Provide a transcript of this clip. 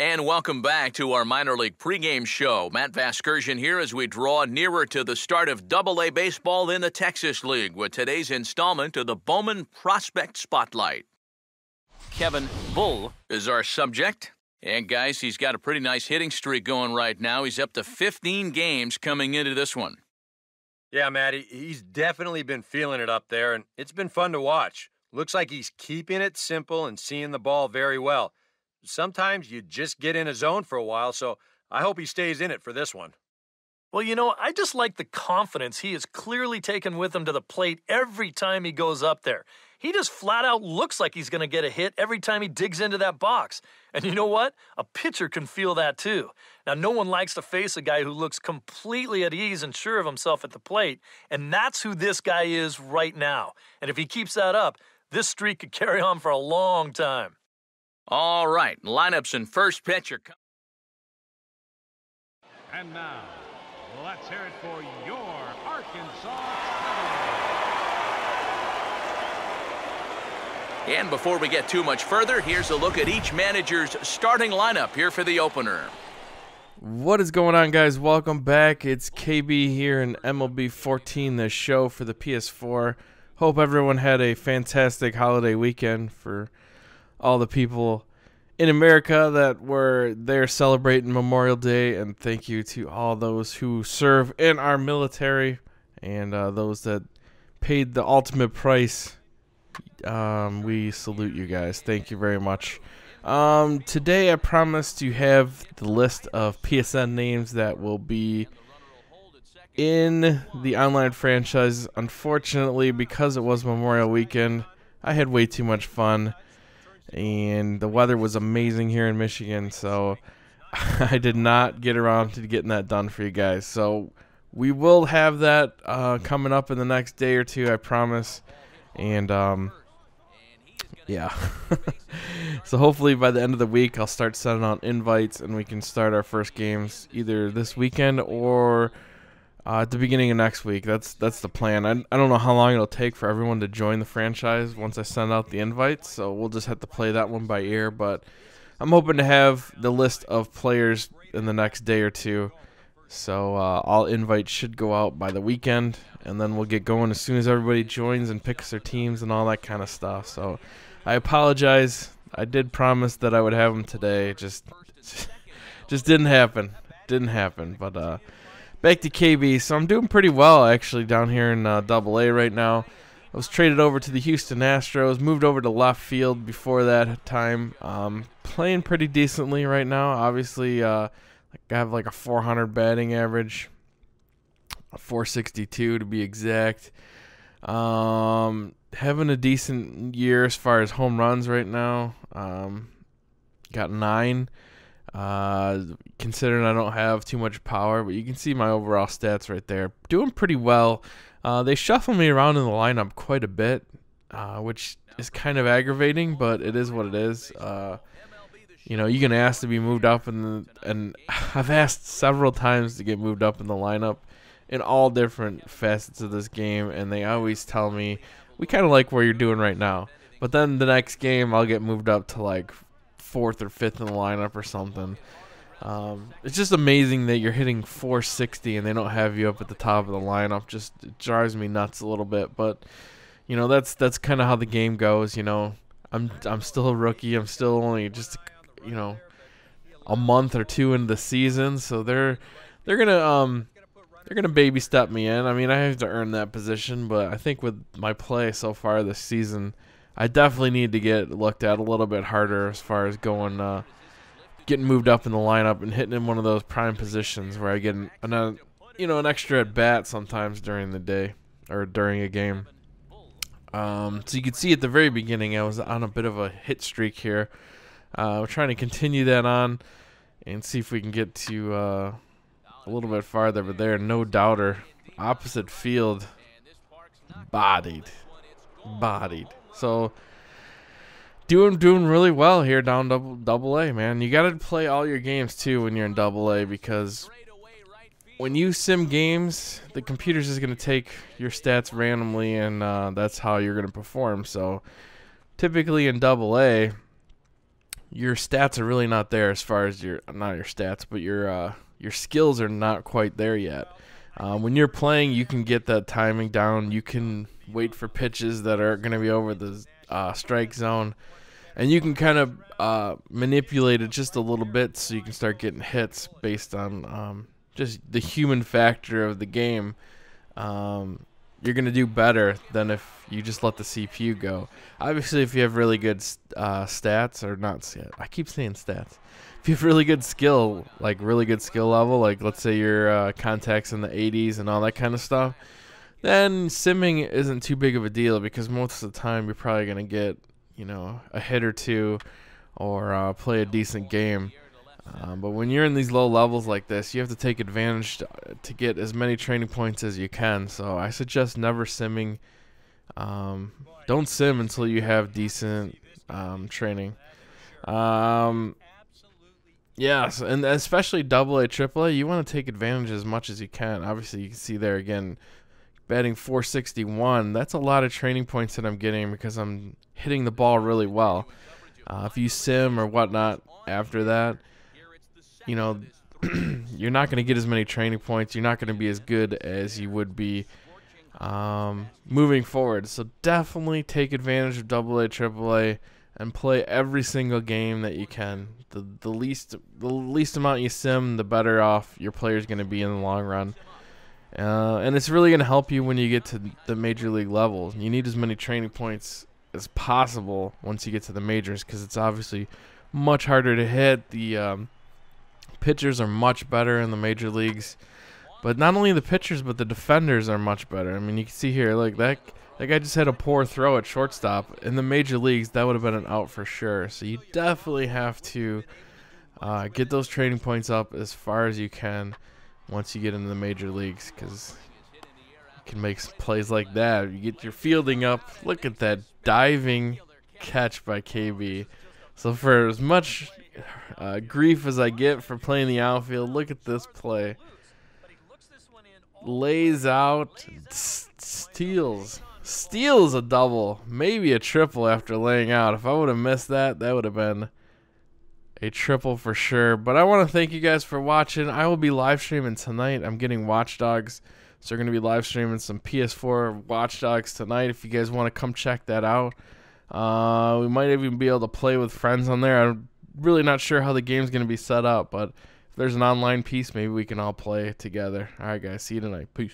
And welcome back to our minor league pregame show. Matt Vasgersian here as we draw nearer to the start of Double-A baseball in the Texas League with today's installment of the Bowman Prospect Spotlight. Kevin Bull is our subject. And guys, he's got a pretty nice hitting streak going right now. He's up to 15 games coming into this one. Yeah, Matt, he's definitely been feeling it up there, and it's been fun to watch. Looks like he's keeping it simple and seeing the ball very well. Sometimes you just get in a zone for a while, so I hope he stays in it for this one. Well, you know, I just like the confidence he has clearly taken with him to the plate every time he goes up there. He just flat out looks like he's going to get a hit every time he digs into that box. And you know what? A pitcher can feel that too. Now, no one likes to face a guy who looks completely at ease and sure of himself at the plate, and that's who this guy is right now. And if he keeps that up, this streak could carry on for a long time. All right, lineups and first pitcher. And now, let's hear it for your Arkansas. And before we get too much further, here's a look at each manager's starting lineup here for the opener. What is going on, guys? Welcome back. It's KB here in MLB 14, the show for the PS4. Hope everyone had a fantastic holiday weekend for all the people in America that were there celebrating Memorial Day, and thank you to all those who serve in our military and those that paid the ultimate price. We salute you guys. Thank you very much. Today I promised to have the list of PSN names that will be in the online franchise. Unfortunately, because it was Memorial Weekend, I had way too much fun, and the weather was amazing here in Michigan, so I did not get around to getting that done for you guys. So we will have that coming up in the next day or two, I promise. And yeah. So hopefully by the end of the week I'll start sending out invites and we can start our first games either this weekend or at the beginning of next week. That's the plan. I don't know how long it'll take for everyone to join the franchise once I send out the invites, so we'll just have to play that one by ear, but I'm hoping to have the list of players in the next day or two. So all invites should go out by the weekend, and then we'll get going as soon as everybody joins and picks their teams and all that kind of stuff. So I apologize. I did promise that I would have them today. Just didn't happen. But back to KB. So I'm doing pretty well, actually, down here in Double-A right now. I was traded over to the Houston Astros, moved over to left field before that time. Playing pretty decently right now. Obviously, I have like a 400 batting average, a 462 to be exact. Having a decent year as far as home runs right now. Got 9. Considering I don't have too much power, but you can see my overall stats right there. Doing pretty well. They shuffle me around in the lineup quite a bit, which is kind of aggravating, but it is what it is. You know, you can ask to be moved up, and I've asked several times to get moved up in the lineup in all different facets of this game, and they always tell me, we kind of like where you're doing right now. But then the next game, I'll get moved up to like 4th or 5th in the lineup or something. It's just amazing that you're hitting 460 and they don't have you up at the top of the lineup. Just it drives me nuts a little bit, but you know that's kind of how the game goes. You know, I'm still a rookie. I'm still only just a month or 2 into the season, so they're gonna baby step me in. I mean, I have to earn that position, but I think with my play so far this season, I definitely need to get looked at a little bit harder as far as getting moved up in the lineup and hitting in one of those prime positions where I get an extra at bat sometimes during the day or during a game. So you can see at the very beginning I was on a bit of a hit streak here. We're trying to continue that on and see if we can get to a little bit farther. But there, no doubter, opposite field, bodied. So doing really well here down double-A, man. You got to play all your games too when you're in Double-A, because when you sim games, the computer's just going to take your stats randomly, and that's how you're going to perform. So typically in Double-A, your stats are really not there as far as not your stats, but your skills are not quite there yet. When you're playing, you can get that timing down. You can wait for pitches that are going to be over the strike zone, and you can kind of manipulate it just a little bit so you can start getting hits based on just the human factor of the game. You're going to do better than if you just let the CPU go. Obviously, if you have really good stats, or not, I keep saying stats. If you have really good skill, like really good skill level, like let's say your contacts in the 80s and all that kind of stuff, then simming isn't too big of a deal because most of the time you're probably going to get, a hit or two or play a decent game. But when you're in these low levels like this, you have to take advantage to get as many training points as you can. So I suggest never simming. Don't sim until you have decent training. Yes, and especially AA, AAA, you want to take advantage as much as you can. Obviously, you can see there again, batting .461. That's a lot of training points that I'm getting because I'm hitting the ball really well. If you sim or whatnot after that, you're not going to get as many training points. You're not going to be as good as you would be moving forward. So definitely take advantage of AA, AAA, and play every single game that you can. The least amount you sim, the better off your player's going to be in the long run. And it's really going to help you when you get to the major league levels. You need as many training points as possible once you get to the majors because it's obviously much harder to hit. The pitchers are much better in the major leagues, but not only the pitchers but the defenders are much better. I mean, you can see here, like that guy just had a poor throw at shortstop. In the major leagues, that would have been an out for sure. So you definitely have to get those training points up as far as you can once you get into the major leagues because you can make plays like that. You get your fielding up. Look at that diving catch by KB. So for as much grief as I get for playing the outfield, look at this play. Lays out, steals a double, maybe a triple after laying out. If I would have missed that, that would have been a triple for sure. But I want to thank you guys for watching. I will be live streaming tonight. I'm getting Watch Dogs, so we're going to be live streaming some PS4 Watch Dogs tonight if you guys want to come check that out. We might even be able to play with friends on there. I'm really not sure how the game's going to be set up, but if there's an online piece, maybe we can all play together. All right, guys. See you tonight. Peace.